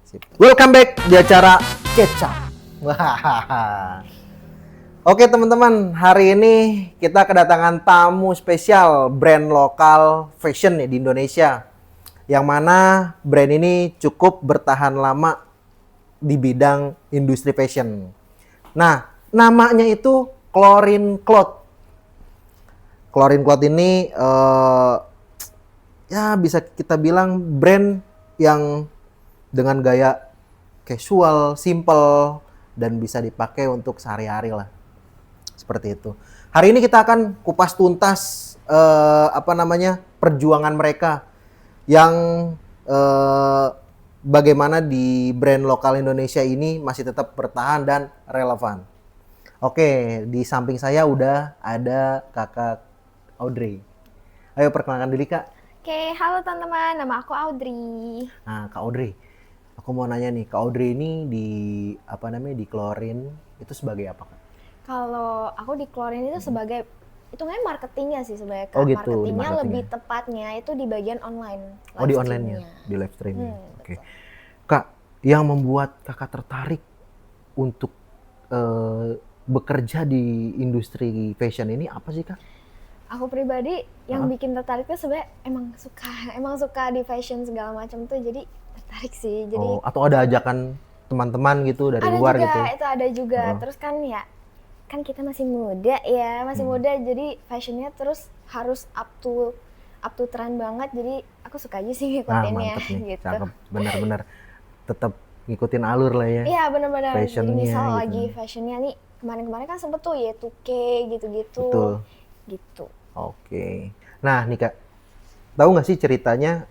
Sip. Welcome back di acara Kecap. Wahaha. Oke teman-teman, hari ini kita kedatangan tamu spesial brand lokal fashion nih di Indonesia. Yang mana brand ini cukup bertahan lama di bidang industri fashion. Nah, namanya itu Chlorine Cloth. Chlorine Cloth ini ya bisa kita bilang brand yang dengan gaya casual, simple, dan bisa dipakai untuk sehari-hari lah. Seperti itu. Hari ini kita akan kupas tuntas perjuangan mereka yang bagaimana di brand lokal Indonesia ini masih tetap bertahan dan relevan. Oke, di samping saya udah ada Kakak Audrey. Ayo perkenalkan diri Kak. Oke, halo teman-teman, nama aku Audrey. Nah, Kak Audrey, aku mau nanya nih, Kak Audrey ini di Chlorine itu sebagai apa Kak? Kalau aku di Chlorine itu sebagai hitungannya marketingnya sih sebagai Oh gitu, marketingnya marketingnya. lebih tepatnya itu di bagian online. Oh di online-nya, di live streaming. Oke. Betul. Kak, yang membuat Kakak tertarik untuk bekerja di industri fashion ini apa sih Kak? Aku pribadi yang bikin tertarik tuh sebenarnya emang suka di fashion segala macam tuh jadi tertarik sih. Jadi atau ada ajakan teman-teman gitu dari luar gitu? ada juga. Terus kan kita masih muda ya, muda jadi fashionnya terus harus up to trend banget, jadi aku suka aja sih ngikutinnya. Mantep nih, gitu. cakep, benar-benar tetap ngikutin alur lah ya. Iya benar-benar. Jadi Fashionnya misal gitu. lagi fashionnya nih kemarin-kemarin kan sempet tuh Y2K gitu-gitu. Betul. Gitu. Oke. Nah nih Kak, tahu nggak sih ceritanya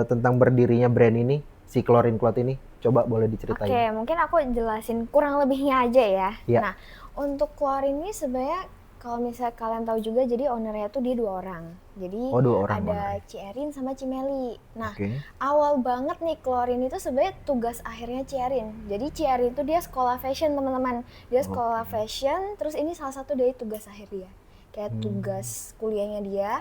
tentang berdirinya brand ini, si Chlorine Cloth ini? Coba boleh diceritain. Oke, mungkin aku jelasin kurang lebihnya aja ya. Iya. Nah, untuk Chlorine ini sebenarnya kalau misalnya kalian tahu juga, jadi ownernya tuh dia 2 orang. Jadi Oh, 2 orang ada ownernya. Ci Erin sama Ci Meli. Nah, Oke. awal banget nih Chlorine itu sebenarnya tugas akhirnya Ci Erin. Jadi Ci Erin itu dia sekolah fashion teman-teman. Dia sekolah fashion, terus ini salah satu dari tugas akhir dia. Kayak tugas kuliahnya dia.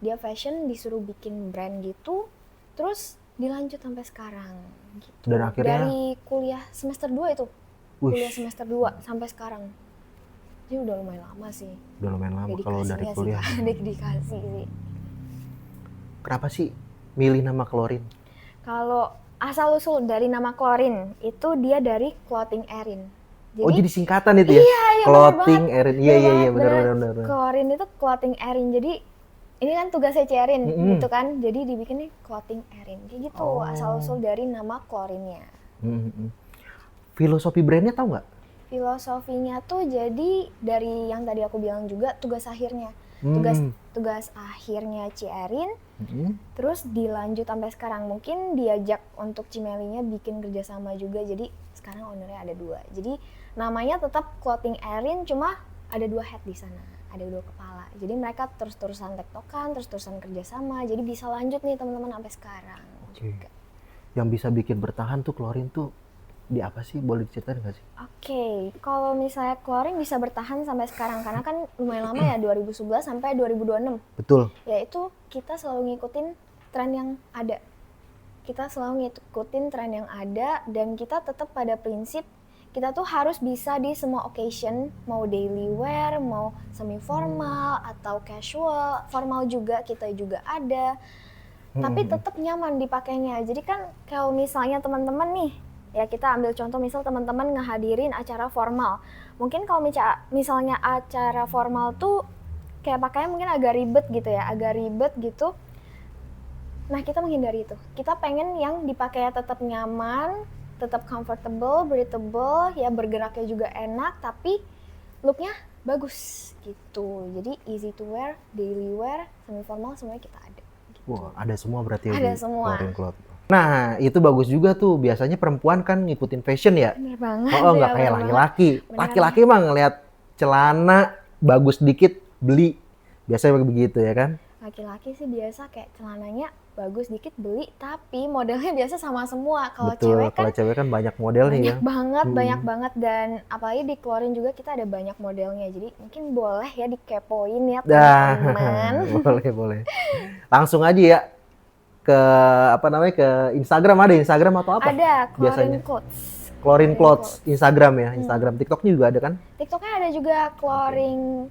Dia fashion disuruh bikin brand gitu. Terus dilanjut sampai sekarang gitu. Dan akhirnya dari kuliah semester 2 itu. Kuliah semester 2 sampai sekarang. Ini udah lumayan lama sih. Udah lumayan lama kalau dari kuliah. Dedikasi sih. Kenapa sih milih nama Chlorine? Kalau asal usul dari nama Chlorine itu dia dari Clothing Erin. Jadi singkatan itu ya? Iya, Clothing Erin. Iya, benar. Chlorine itu Clothing Erin. Jadi ini kan tugasnya Ci Erin gitu kan. Jadi dibikinnya Clothing Erin. Kayak gitu asal usul dari nama Chlorine-nya. Filosofi brandnya tahu nggak? Filosofinya tuh jadi dari yang tadi aku bilang juga tugas akhirnya. Tugas akhirnya Ci Erin. Terus dilanjut sampai sekarang. Mungkin diajak untuk Cimelinya bikin kerjasama juga. Jadi sekarang ownernya ada 2. Jadi namanya tetap Clothing Erin, cuma ada 2 head di sana. Ada 2 kepala. Jadi mereka terus-terusan tektokan, terus-terusan kerjasama. Jadi bisa lanjut nih teman-teman sampai sekarang. Juga. Yang bisa bikin bertahan tuh Chlorine tuh di apa sih? Boleh diceritain nggak sih? Oke, kalau misalnya Chlorine bisa bertahan sampai sekarang karena kan lumayan lama ya, 2011 sampai 2026. Betul. Yaitu kita selalu ngikutin tren yang ada. Kita selalu ngikutin tren yang ada dan kita tetap pada prinsip kita tuh harus bisa di semua occasion, mau daily wear, mau semi formal atau casual, formal juga kita juga ada. Tapi tetap nyaman dipakainya. Jadi kan kalau misalnya teman-teman nih, ya kita ambil contoh misal teman-teman ngehadirin acara formal. Mungkin kalau misalnya acara formal tuh kayak pakainya mungkin agak ribet gitu. Nah, kita menghindari itu. Kita pengen yang dipakainya tetap nyaman, tetap comfortable, breathable, ya bergeraknya juga enak, tapi looknya bagus gitu. Jadi easy to wear, daily wear, semi formal semuanya kita ada. Gitu. Wah, ada semua berarti ya ada di semua. Chlorine Cloth. Nah, itu bagus juga tuh. Biasanya perempuan kan ngikutin fashion ya. Bener banget. Nggak kayak laki-laki. Laki-laki mah ngelihat celana bagus dikit beli. Biasanya begitu ya kan? Laki-laki sih biasa kayak celananya bagus dikit beli, tapi modelnya biasa sama semua. Kalau cewek kan banyak modelnya ya. Banyak banget dan apalagi di Chlorine juga kita ada banyak modelnya. Jadi mungkin boleh ya dikepoin ya teman-teman. Boleh. Langsung aja ya. ke apa namanya ke Instagram, ada Instagram atau apa? Ada biasanya? Chlorine Clothes. Chlorine Clothes, Instagram ya, Hmm. Instagram, TikToknya juga ada kan? TikToknya ada juga Chlorine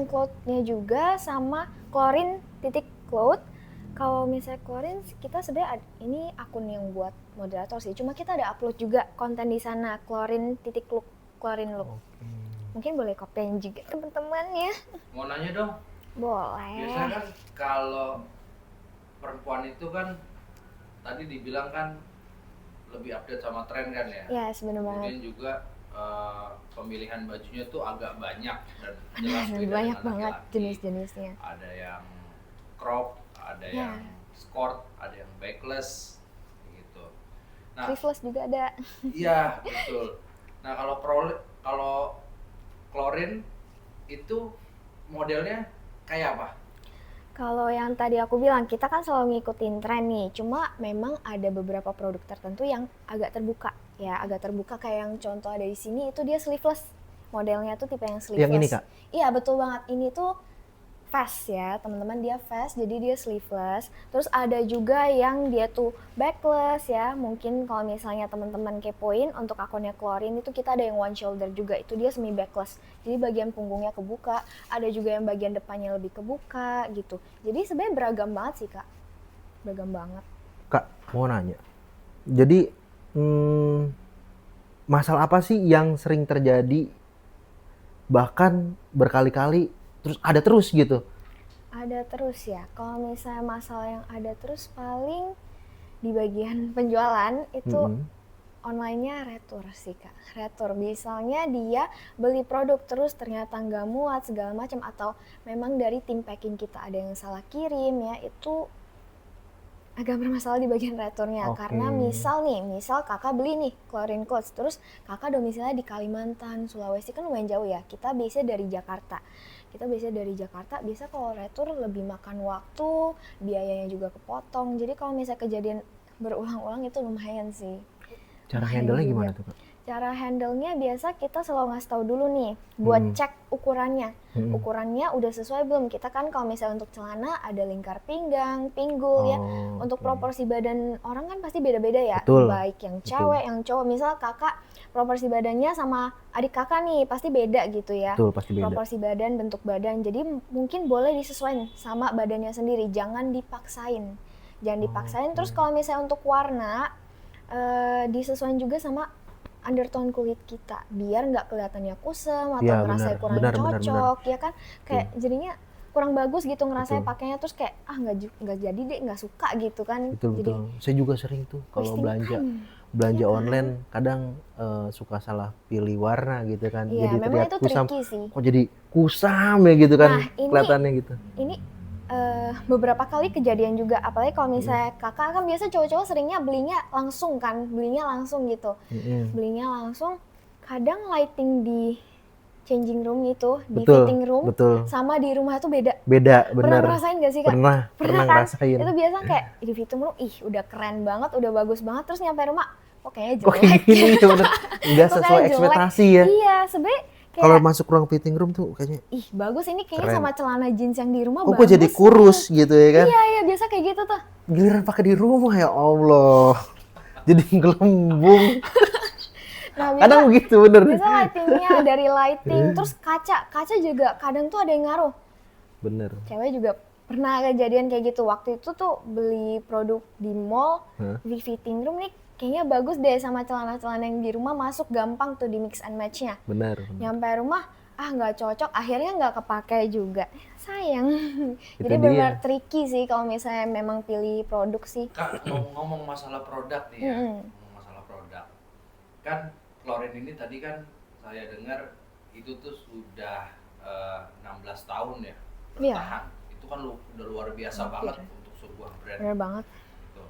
Clothes-nya juga sama Chlorine.cloth. Kalau misalnya Chlorine, kita sebenarnya ini akun yang buat moderator sih. Cuma kita ada upload juga konten di sana, Chlorine.look, Chlorine Look. Mungkin boleh kopien juga teman-teman ya. Mau nanya dong, Boleh. biasanya kan kalau perempuan itu kan tadi dibilang kan lebih update sama tren kan ya. Ya, sebenarnya banget. Kemudian juga pemilihan bajunya tuh agak banyak dan jelas Ada beda banyak dengan banget laki-laki. jenis-jenisnya. Ada yang crop, ada Ya. yang skirt, ada yang backless gitu. Nah, Sleeveless juga ada. iya betul. Nah kalau Chlorine itu modelnya kayak apa? Kalau yang tadi aku bilang, kita kan selalu ngikutin tren nih. Cuma memang ada beberapa produk tertentu yang agak terbuka. Ya, agak terbuka kayak yang contoh ada di sini itu dia sleeveless. Modelnya tuh tipe yang sleeveless. Yang ini, Kak? Iya, betul banget. Ini tuh vest ya, teman-teman, dia vest jadi dia sleeveless. Terus ada juga yang dia tuh backless ya. Mungkin kalau misalnya teman-teman kepoin untuk akunnya Chlorine itu kita ada yang one shoulder juga, itu dia semi backless. Jadi bagian punggungnya kebuka, ada juga yang bagian depannya lebih kebuka gitu. Jadi sebenarnya beragam banget sih, Kak. Beragam banget. Kak, mau nanya. Jadi masalah apa sih yang sering terjadi bahkan berkali-kali terus ada terus gitu? Ada terus ya. Kalau misalnya masalah yang ada terus paling di bagian penjualan itu online-nya retur sih, Kak. Retur, misalnya dia beli produk terus ternyata nggak muat segala macam, atau memang dari tim packing kita ada yang salah kirim ya, itu agak bermasalah di bagian returnya. Oke. Karena misal kakak beli nih Chlorine Clothes, terus kakak domisilinya di Kalimantan, Sulawesi, kan lumayan jauh ya. Kita biasanya dari Jakarta. Biasa kalau retur lebih makan waktu, biayanya juga kepotong. Jadi kalau misalnya kejadian berulang-ulang itu lumayan sih. Cara Lumayan handle-nya juga. gimana tuh, Kak? Cara handle-nya biasa kita selalu ngasih tahu dulu nih buat cek ukurannya. Ukurannya udah sesuai belum? Kita kan kalau misalnya untuk celana ada lingkar pinggang, pinggul ya. Untuk proporsi badan orang kan pasti beda-beda ya. Betul. Baik yang cewek, yang cowok. Misal kakak proporsi badannya sama adik kakak nih pasti beda gitu ya. Betul, pasti beda. Proporsi badan, bentuk badan. Jadi mungkin boleh disesuaikan sama badannya sendiri. Jangan dipaksain. Terus kalau misalnya untuk warna disesuaikan juga sama undertone kulit kita biar nggak kelihatannya kusam atau Ya, ngerasa kurang benar. cocok ya kan, kayak jadinya kurang bagus gitu ngerasanya Betul. pakainya, terus kayak nggak jadi deh, nggak suka gitu kan. Betul. Saya juga sering tuh kalau wasting belanja Iya kan? online kadang suka salah pilih warna gitu kan. Iya, Jadi memang terlihat itu kusam. tricky sih. Kok jadi kusam ya gitu kan, Nah, kelihatannya gitu. Ini beberapa kali kejadian juga, apalagi kalau misalnya kakak kan biasa cowok-cowok seringnya belinya langsung gitu. Belinya langsung, kadang lighting di changing room itu, di Betul, fitting room, betul. sama di rumah itu beda. Beda, Pernah benar. ngerasain gak sih, Kak? Pernah kan? ngerasain. Itu biasa kayak di fitting room, udah keren banget, udah bagus banget, terus nyampe rumah, kok kayaknya Kok jelek. kayak gini ya bener. Nggak Kok sesuai kayak jelek. ekspektasi ya. Iya, sebenernya kayak, Kalau masuk ruang fitting room tuh kayaknya, bagus ini kayaknya keren. sama celana jeans yang di rumah kok bagus. jadi kurus gitu ya kan. Iya, biasa kayak gitu tuh. Giliran pakai di rumah ya Allah. Jadi gelembung. Nah, Kadang begitu bener. biasa lightingnya dari lighting, terus kaca juga kadang tuh ada yang ngaruh. Bener. Cewek juga pernah kejadian kayak gitu. Waktu itu tuh beli produk di mall, di fitting room nih kayaknya bagus deh sama celana-celana yang di rumah, masuk gampang tuh di mix and match-nya. Bener. Nyampe rumah, nggak cocok, akhirnya nggak kepakai juga. Sayang. Itu Jadi dia. benar tricky sih kalau misalnya memang pilih produk sih. Kak, ngomong masalah produk nih ya. Ngomong masalah produk. Kan Chlorine ini tadi kan saya dengar itu tuh sudah 16 tahun ya bertahan. Itu kan udah luar biasa banget untuk sebuah brand. Bener banget. Gitu.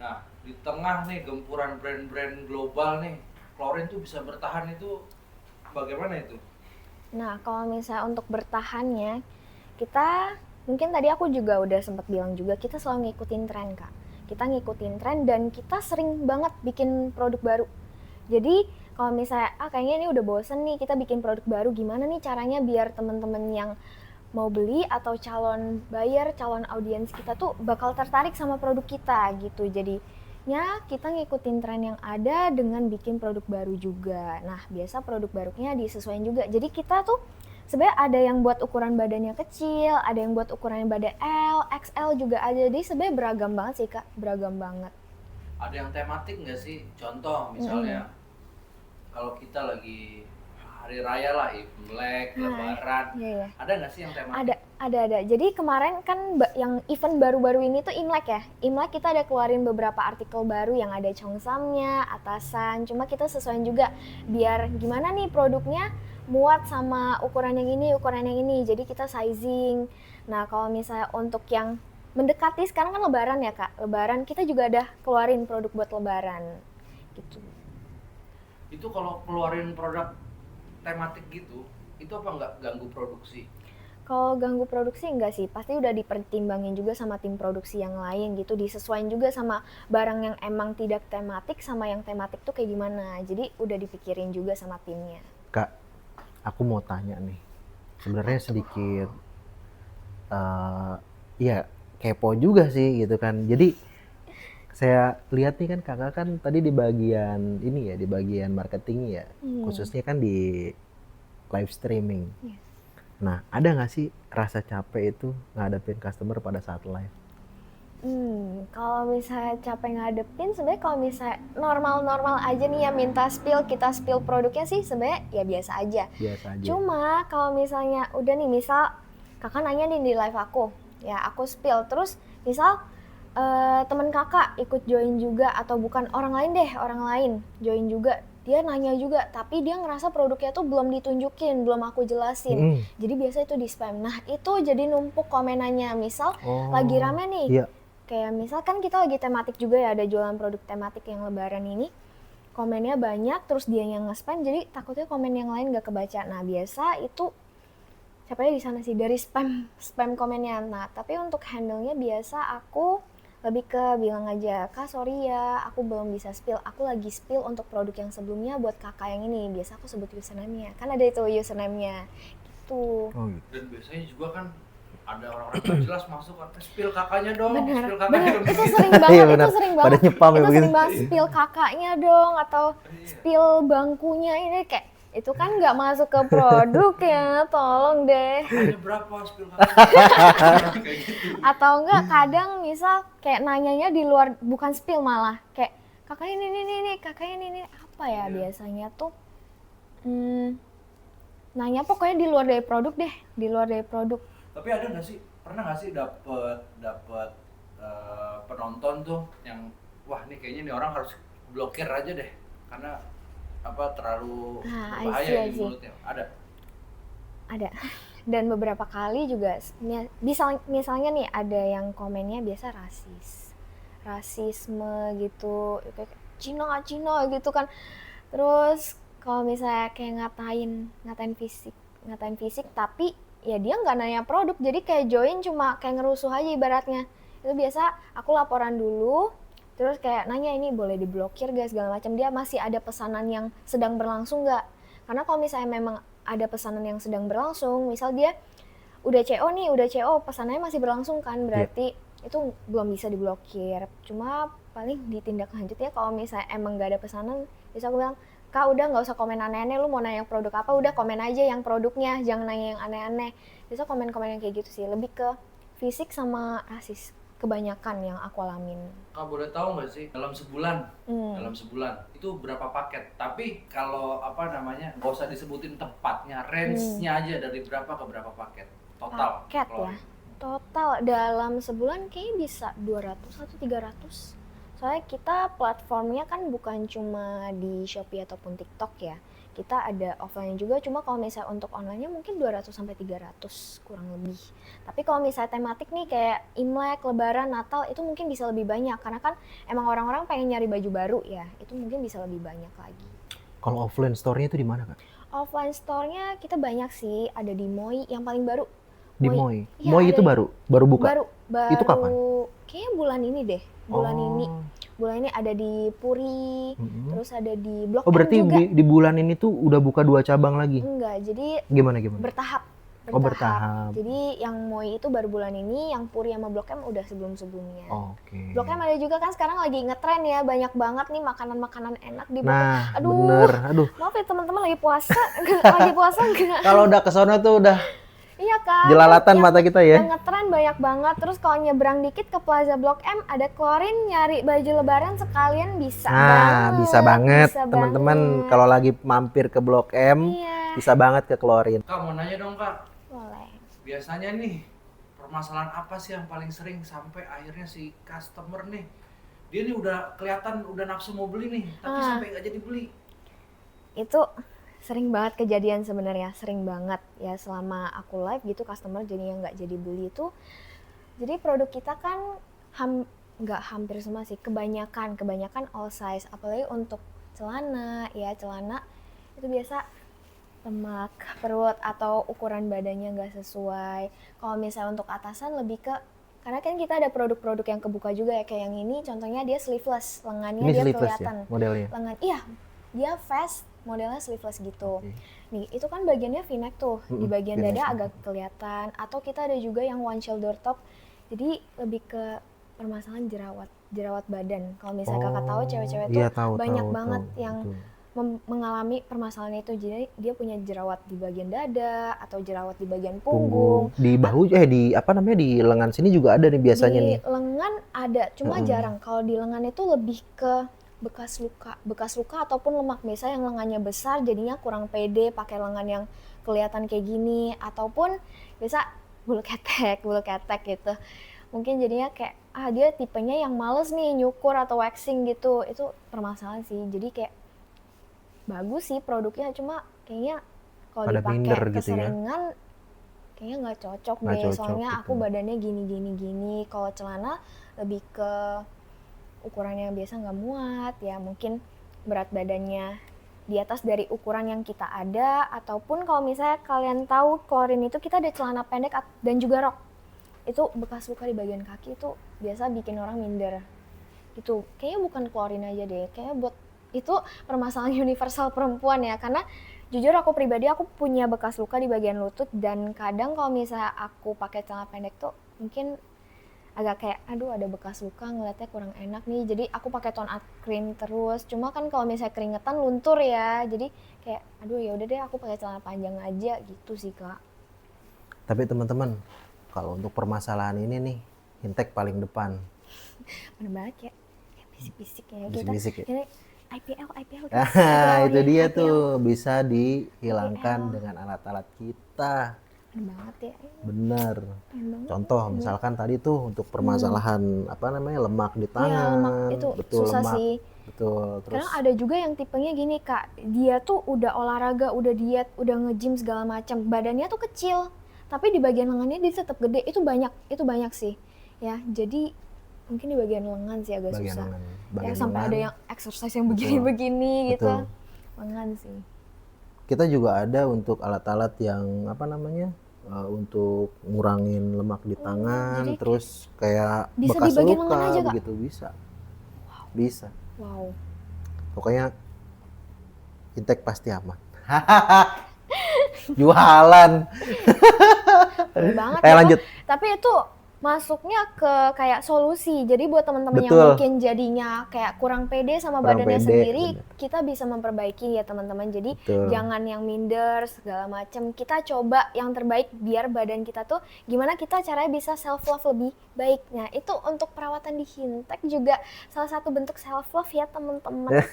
Nah, di tengah nih gempuran brand-brand global nih, Chlorine tuh bisa bertahan itu bagaimana itu? Nah, kalau misalnya untuk bertahannya, kita mungkin tadi aku juga udah sempat bilang juga, kita selalu ngikutin tren, Kak. Kita ngikutin tren dan kita sering banget bikin produk baru. Jadi kalau misalnya kayaknya ini udah bosen nih, kita bikin produk baru, gimana nih caranya biar temen-temen yang mau beli atau calon buyer, calon audiens kita tuh bakal tertarik sama produk kita gitu. Jadinya kita ngikutin tren yang ada dengan bikin produk baru juga. Nah, biasa produk barunya disesuaikan juga. Jadi kita tuh sebenarnya ada yang buat ukuran badannya kecil, ada yang buat ukuran badan L, XL juga ada. Jadi sebenarnya beragam banget sih Kak, beragam banget. Ada yang tematik nggak sih? Contoh misalnya kalau kita lagi hari raya lah, Imlek, Lebaran, ada nggak sih yang tematik? Ada. Jadi kemarin kan yang event baru-baru ini tuh Imlek ya. Imlek kita ada keluarin beberapa artikel baru yang ada congsamnya, atasan. Cuma kita sesuaiin juga biar gimana nih produknya muat sama ukuran yang ini, ukuran yang ini. Jadi kita sizing. Nah kalau misalnya untuk yang mendekati sekarang kan Lebaran ya Kak. Lebaran kita juga ada keluarin produk buat Lebaran gitu. Itu kalau keluarin produk tematik gitu, itu apa nggak ganggu produksi? Kalau ganggu produksi enggak sih, pasti udah dipertimbangin juga sama tim produksi yang lain gitu, disesuaikan juga sama barang yang emang tidak tematik sama yang tematik tuh kayak gimana. Jadi udah dipikirin juga sama timnya. Kak, aku mau tanya nih, sebenarnya sedikit ya kepo juga sih gitu kan. Jadi saya lihat nih kan kakak kan tadi di bagian ini ya, di bagian marketing ya, khususnya kan di live streaming. Nah, ada nggak sih rasa capek itu ngadepin customer pada saat live? Kalau misalnya capek ngadepin, sebenarnya kalau misalnya normal-normal aja nih ya minta spill, kita spill produknya sih sebenarnya ya biasa aja. Biasa aja. Cuma kalau misalnya udah nih, misal kakak nanya nih di live aku, ya aku spill, terus misal teman kakak ikut join juga atau bukan orang lain deh, orang lain join juga, dia nanya juga tapi dia ngerasa produknya tuh belum ditunjukin, belum aku jelasin. Jadi biasa itu di spam. Nah itu jadi numpuk komenannya, misal lagi rame nih, kayak misal kan kita lagi tematik juga ya, ada jualan produk tematik yang Lebaran ini, komennya banyak terus dia yang nge-spam, jadi takutnya komen yang lain gak kebaca. Nah biasa itu capeknya di sana sih, dari spam komennya. Nah tapi untuk handle-nya biasa aku lebih ke bilang aja, Kak sorry ya aku belum bisa spill, aku lagi spill untuk produk yang sebelumnya buat kakak yang ini. Biasa aku sebut username-nya, kan ada itu username-nya gitu. Dan biasanya juga kan ada orang-orang yang jelas masuk kan, spill kakaknya dong, spill kakaknya bener. dong. Itu sering banget, itu sering banget. Pada nyepam ya itu begitu. sering banget, spill kakaknya dong atau spill bangkunya ini, kayak itu kan nggak masuk ke produk ya, tolong deh. Harganya berapa spill kakaknya? Kayak gitu. Atau enggak kadang misal kayak nanyanya di luar, bukan spill malah kayak kakaknya ini, kakaknya ini apa ya biasanya tuh nanya pokoknya di luar dari produk deh, di luar dari produk. Tapi ada nggak sih, pernah nggak sih dapet penonton tuh yang wah ini kayaknya nih orang harus blokir aja deh karena apa terlalu berbahaya di mulutnya? Ada. Dan beberapa kali juga misalnya nih ada yang komennya biasa rasisme gitu, kayak Cina gitu kan. Terus kalau misalnya kayak ngatain fisik tapi ya dia nggak nanya produk, jadi kayak join cuma kayak ngerusuh aja ibaratnya. Itu biasa aku laporan dulu, terus kayak nanya ini boleh diblokir gak segala macam, dia masih ada pesanan yang sedang berlangsung nggak. Karena kalau misalnya memang ada pesanan yang sedang berlangsung, misal dia udah CO pesanannya masih berlangsung kan, berarti itu belum bisa diblokir. Cuma paling ditindaklanjut ya kalau misalnya emang nggak ada pesanan, bisa aku bilang, Kak udah nggak usah komen aneh-aneh, lu mau nanya produk apa udah komen aja yang produknya, jangan nanya yang aneh-aneh. Bisa komen-komen yang kayak gitu sih, lebih ke fisik sama rasis kebanyakan yang aku alamin. Kak boleh tahu nggak sih dalam sebulan itu berapa paket? Tapi kalau apa namanya nggak usah disebutin tepatnya, range-nya aja dari berapa ke berapa paket total? Paket ya, total dalam sebulan kayaknya bisa 200 atau 300. Soalnya kita platformnya kan bukan cuma di Shopee ataupun TikTok ya. Kita ada offline juga, cuma kalau misalnya untuk online-nya mungkin 200 sampai 300 kurang lebih. Tapi kalau misalnya tematik nih kayak Imlek, Lebaran, Natal itu mungkin bisa lebih banyak karena kan emang orang-orang pengen nyari baju baru ya. Itu mungkin bisa lebih banyak lagi. Kalau offline store-nya itu di mana, Kak? Offline store-nya kita banyak sih, ada di Moi yang paling baru. Di Moi. Ya, Moi itu baru buka. Baru. Itu kapan? Kayaknya bulan ini deh. Bulan ini ada di Puri, terus ada di Blok M berarti juga. di bulan ini tuh udah buka 2 cabang lagi? Enggak, jadi Gimana? bertahap bertahap. Jadi yang Moi itu baru bulan ini, yang Puri sama Blok M udah sebelum-sebelumnya. Oke. Blok M ada juga kan sekarang lagi ngetren ya, banyak banget nih makanan-makanan enak di Blok M. Nah, Aduh, bener. Aduh, maaf ya teman-teman lagi puasa, lagi puasa enggak? kalau udah ke sono tuh udah Iya kan? jelalatan Yang- mata kita ya. Yang ngetren banyak banget. Terus kalau nyebrang dikit ke Plaza Blok M ada Klorin, nyari baju lebaran sekalian bisa Nah, bisa banget bisa teman-teman banget. kalau lagi mampir ke Blok M, Iya, bisa banget ke Klorin. Kak mau nanya dong Kak, boleh. biasanya nih permasalahan apa sih yang paling sering sampai akhirnya si customer nih dia nih udah kelihatan udah nafsu mau beli nih tapi sampai nggak jadi beli. Itu sering banget kejadian sebenarnya, sering banget ya selama aku live gitu customer jadinya nggak jadi beli itu. Jadi produk kita kan nggak hampir semua sih, kebanyakan all size, apalagi untuk celana itu biasa lemak perut atau ukuran badannya nggak sesuai. Kalau misalnya untuk atasan lebih ke, karena kan kita ada produk-produk yang kebuka juga ya, kayak yang ini contohnya dia sleeveless, lengannya Ini dia sleeveless kelihatan. ya modelnya. Lengan, iya, dia vest modelnya sleeveless gitu. Oke. Nih, itu kan bagiannya v-neck tuh, di bagian V-neck. dada agak kelihatan. Atau kita ada juga yang one shoulder top, jadi lebih ke permasalahan jerawat badan. Kalau misalnya kakak tahu cewek-cewek tuh Iya, tahu, banyak tahu, banget tahu. yang Betul. mengalami permasalahan itu. Jadi dia punya jerawat di bagian dada atau jerawat di bagian Punggung, punggung. di bahu, di apa namanya, di lengan sini juga ada nih biasanya Di nih. lengan ada, cuma jarang. Kalau di lengan itu lebih ke bekas luka ataupun lemak. Biasanya yang lengannya besar jadinya kurang pede pakai lengan yang kelihatan kayak gini, ataupun biasa bulu ketek gitu. Mungkin jadinya kayak dia tipenya yang males nih nyukur atau waxing gitu. Itu permasalahan sih. Jadi kayak bagus sih produknya, cuma kayaknya kalau Pada minder dipakai gitu ya. keseringan kayaknya nggak cocok Nggak deh. cocok, Soalnya aku betul. badannya gini. Kalau celana lebih ke ukurannya biasa nggak muat ya, mungkin berat badannya di atas dari ukuran yang kita ada. Ataupun kalau misalnya kalian tahu Klorin itu kita ada celana pendek dan juga rok, itu bekas luka di bagian kaki itu biasa bikin orang minder gitu. Kayaknya bukan Klorin aja deh, kayaknya buat itu permasalahan universal perempuan ya. Karena jujur aku pribadi, aku punya bekas luka di bagian lutut, dan kadang kalau misalnya aku pakai celana pendek tuh mungkin agak kayak aduh ada bekas luka, ngeliatnya kurang enak nih, jadi aku pakai tone up cream terus. Cuma kan kalau misalnya keringetan luntur ya, jadi kayak aduh ya udah deh aku pakai celana panjang aja gitu sih Kak. Tapi teman-teman, kalau untuk permasalahan ini nih, Hintek paling depan. Mana banget ya, bisik-bisik ya Bisik-bisik ya? kita. Ini IPL Nah, itu dia IPL. tuh bisa dihilangkan IPL. dengan alat-alat kita. Keren banget ya. Bener. Keren banget. Contoh misalkan tadi tuh untuk permasalahan apa namanya, lemak di tangan. Iya, lemak itu betul, susah lemak. sih. Betul. Terus Kadang ada juga yang tipenya gini Kak, dia tuh udah olahraga, udah diet, udah nge-gym segala macam, badannya tuh kecil, tapi di bagian lengannya dia tetap gede. Itu banyak sih ya. Jadi mungkin di bagian lengan sih agak bagian susah lengan. ya, Bagian sampai lengan. ada yang exercise yang begini-begini gitu. Betul. Lengan sih. Kita juga ada untuk alat-alat yang apa namanya, untuk ngurangin lemak di tangan, jadi terus kayak bisa bekas di bagian luka lengan aja, Kak? begitu bisa. Wow. Pokoknya Hintek pasti aman. Jualan. Bener banget Eh ya, lanjut. Kak. Tapi itu masuknya ke kayak solusi. Jadi buat teman-teman yang Betul. mungkin jadinya kayak kurang pede sama Kurang badannya pede, sendiri, bener. kita bisa memperbaiki ya teman-teman. Jadi Betul. jangan yang minder segala macam. Kita coba yang terbaik biar badan kita tuh gimana kita caranya bisa self love lebih baik. Nah, itu untuk perawatan di Hintek juga salah satu bentuk self love ya teman-teman.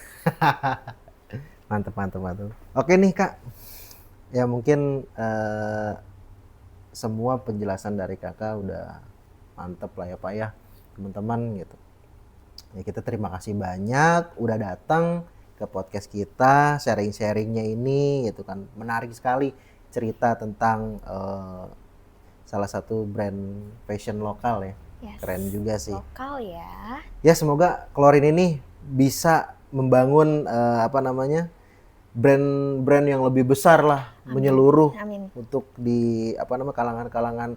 Mantep. Oke nih Kak, ya mungkin semua penjelasan dari Kakak udah mantep lah ya Pak ya, teman-teman gitu. Ya kita terima kasih banyak udah datang ke podcast kita, sharing-sharingnya ini gitu kan, menarik sekali cerita tentang salah satu brand fashion lokal ya. Yes. Keren juga sih. Lokal ya. Ya semoga Klorin ini bisa membangun apa namanya, brand yang lebih besar lah. Amin. Menyeluruh Amin. untuk di apa namanya, kalangan-kalangan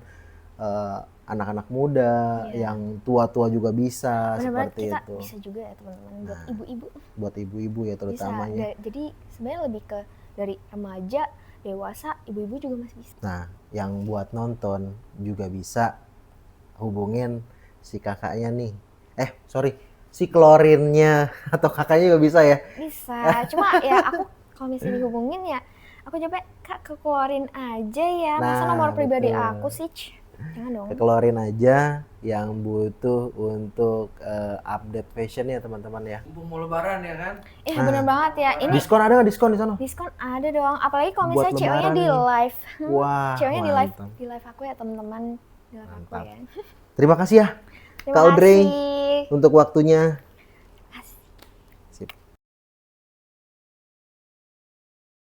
anak-anak muda, yang tua-tua juga bisa. Benar-benar seperti kita itu. bisa juga ya teman-teman buat ibu-ibu. Buat ibu-ibu ya Bisa. terutamanya. Jadi sebenarnya lebih ke dari remaja dewasa, ibu-ibu juga masih bisa. Nah, yang buat nonton juga bisa hubungin si kakaknya nih. Si klorinnya atau kakaknya juga bisa ya? Bisa, cuma ya aku kalau misalnya dihubungin ya, aku coba Kak keluarin aja ya. Masa Nah, nomor pribadi betul. aku sih? Jangan dong. Keluarin aja yang butuh untuk update fashion ya teman-teman ya. Mumpung mau lebaran ya kan? Iya bener banget ya. Ini Diskon ada nggak diskon di sana? diskon ada dong. Apalagi kalau Buat misalnya ceweknya lebaran di nih. live. Wah, Ceweknya mantap. di live aku ya teman-teman. Di live aku Mantap. ya. Terima kasih ya Terima Kak Audrey kasih. untuk waktunya.